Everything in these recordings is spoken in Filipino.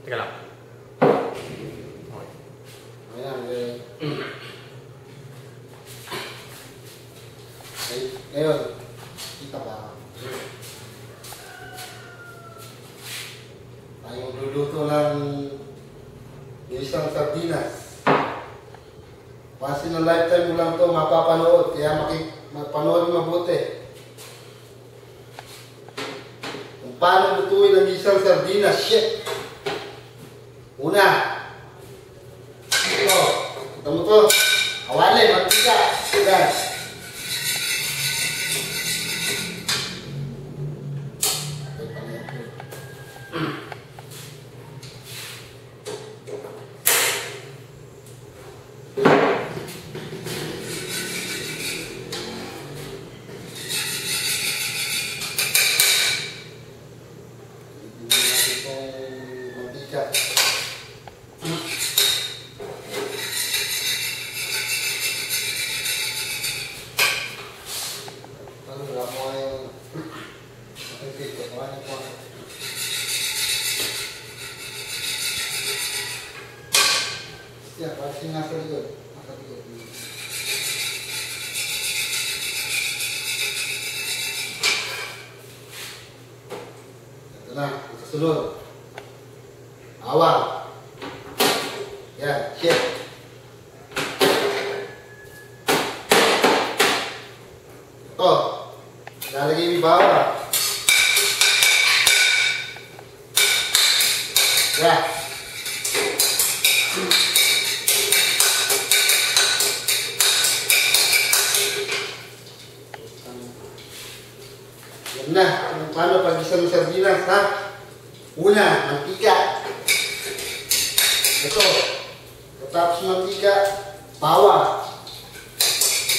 Teka lang. Okay. Ayan, okay. Ngayon, kita ba? Tayo magluluto ng isang sardinas. Once in a lifetime mo lang ito mapapanood, kaya mapanood mabuti. Kung paano lutuin ang isang sardinas, shit! Una, ito, kita mo ito, kawali, mantika, yan. Ya, pasti ngasih juga. Tenang, seluruh awal. Ya, siap. Tuh, lagi di bawah. Ya. Nah, paano pag-isang sardinas, ha? Una, mantika. Ito. Tapos mantika, bawang.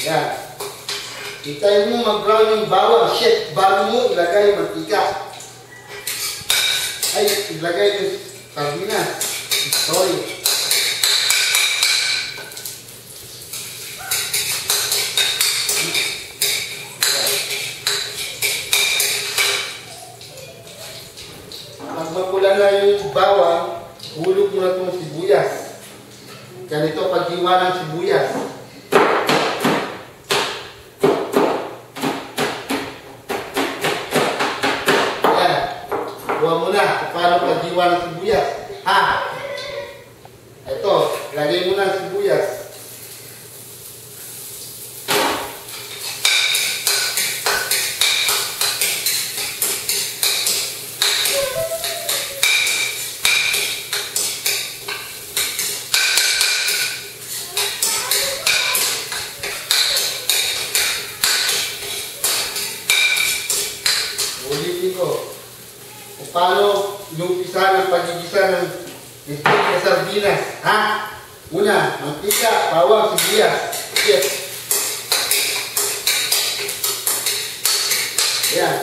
Yan. Hintayin mo mag-brown yung bawang. Shit, bago mo ilagay yung mantika. Ay, ilagay yung sardinas. Sorry. Pag mapula na yung bawang, hulog mo na itong sibuyas. Ganito paghiwa ng sibuyas. Ayan. Huwag mo na kung paano paghiwa ng sibuyas. Ha? Ito, lagay mo na ang sibuyas. Ulitin ko kung paano inumpisa ng pagigisa ng steak na sardinas. Ha? Una, mantika, bawang, sibuyas. Yes. Ayan.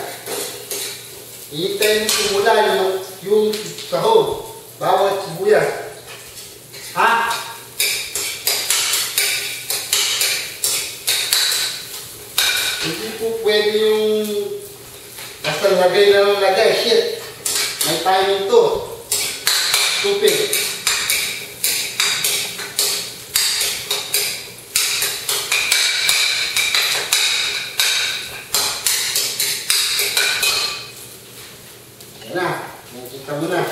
Ihintayin mo kumula yung sahog. Bawang, sibuyas. Ha? Hindi po pwede yung basta lagay na lang lagay. Shit. May timing to. Stupid. Yan na. Nakikita mo na.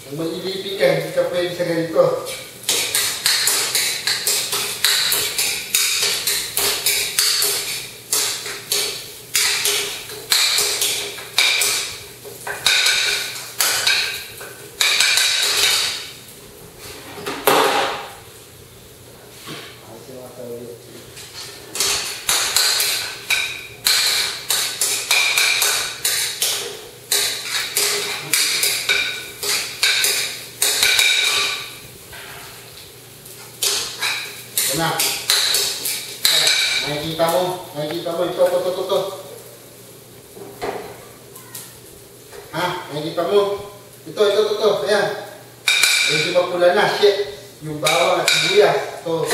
Kung mag-ilipin ka, hindi ka pwede sa ganito. Na. Nakikita mo, ito. Ha? Nakikita mo? Ito, ayan. Medyo mapula na, shit. Yung bawang at sibuyas. Ito.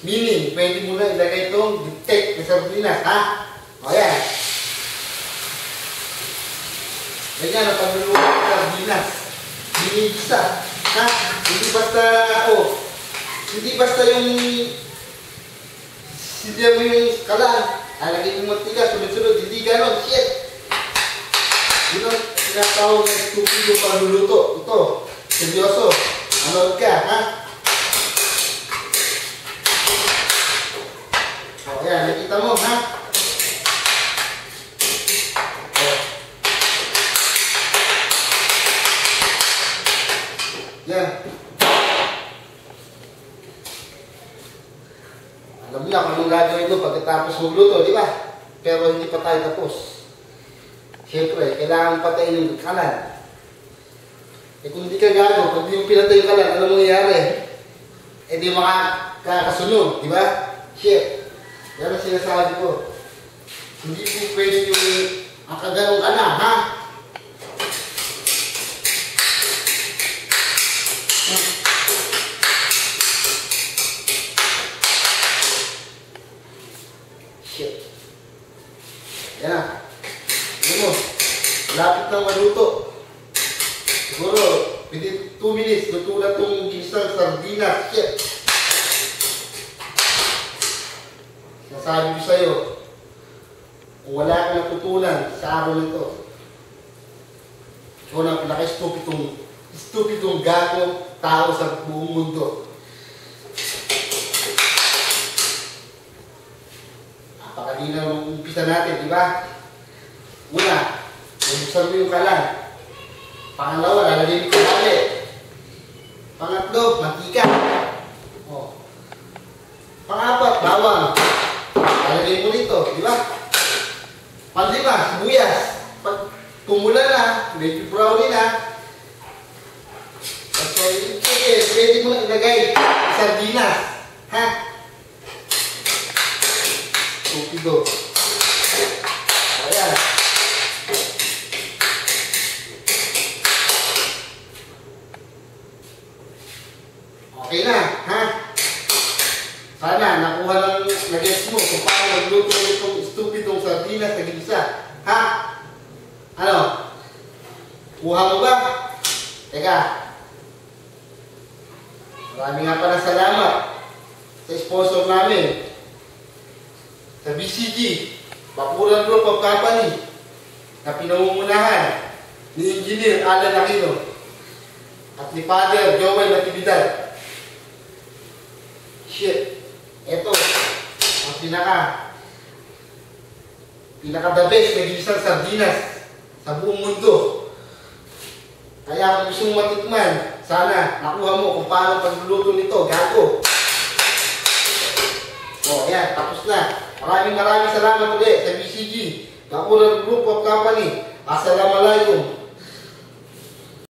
Meaning, pwede mo na ilagay itong steak na sardinas, ha? O, ayan. Ganyan, ang pagluluto ka. sardinas. Ginigisa. Ha? Hindi basta, hindi basta yung silya mo yung kalan. Alagay yung mantika, sunod-sunod. Hindi ganon. Shit! Yun ang tinatawag na stupid yung pagluluto. Ito. Seryoso. Anood ka, ha? O, ayan. Nakita mo, ha? Yan. Alam niyo kung anong gagawin mo pagkatapos magluto, di ba? Pero hindi pa tayo tapos. Siyempre, kailangan patayin yung kalan. Eh kung hindi ka gago, pag di mo pinatay yung kalan, ano mangyayari? Eh di makakasunod, di ba? Shit. Yan ang sinasabi ko. Hindi po pwede yung ang kaganong ka na, ha? Shit. Yan na. Ano mo? Lapit na maluto. Siguro, within 2 minutes, luto na itong ginisang sardinas. Shit. Nasabi ko sa'yo, kung wala kang natutunan sa araw nito, ikaw na pinaka-stupidong gago tao sa buong mundo. Napakadinaw ng umpisa natin, di ba? Una, bubuksan mo yung kalan. Pangalawa, lalagay mo kawali. Pangatlo, mantika. O. Pangapat, bawang. Lalagay mo nito, di ba? Panlima, sibuyas. Pag tumula na, medyo brownie na. So, pwede mo ilagay sardinas. Ha? Stupido. Ayan. Okay na, ha? Sana nakuha ng nag-gets mo kung paano magluto itong stupidong sardinas na ginisa. Ha? Ano? Kuha mo ba? Teka. Marami nga pala salamat sa sponsor namin. Sa BCG, Bakuran Group of Company, na pinamumunahan ni Engineer Alan Aquino at ni Father Joel Natividad. Shit. Ito, ang pinaka-the best na gisang sardinas sa buong mundo. Kaya kung gusto mong matikman, sana nakuha mo kung paano pagluluto nito, gago. O, ayan, tapos na. Maraming salamat ulit sa BCG, Bakuran Group of Company. Assalamualaikum.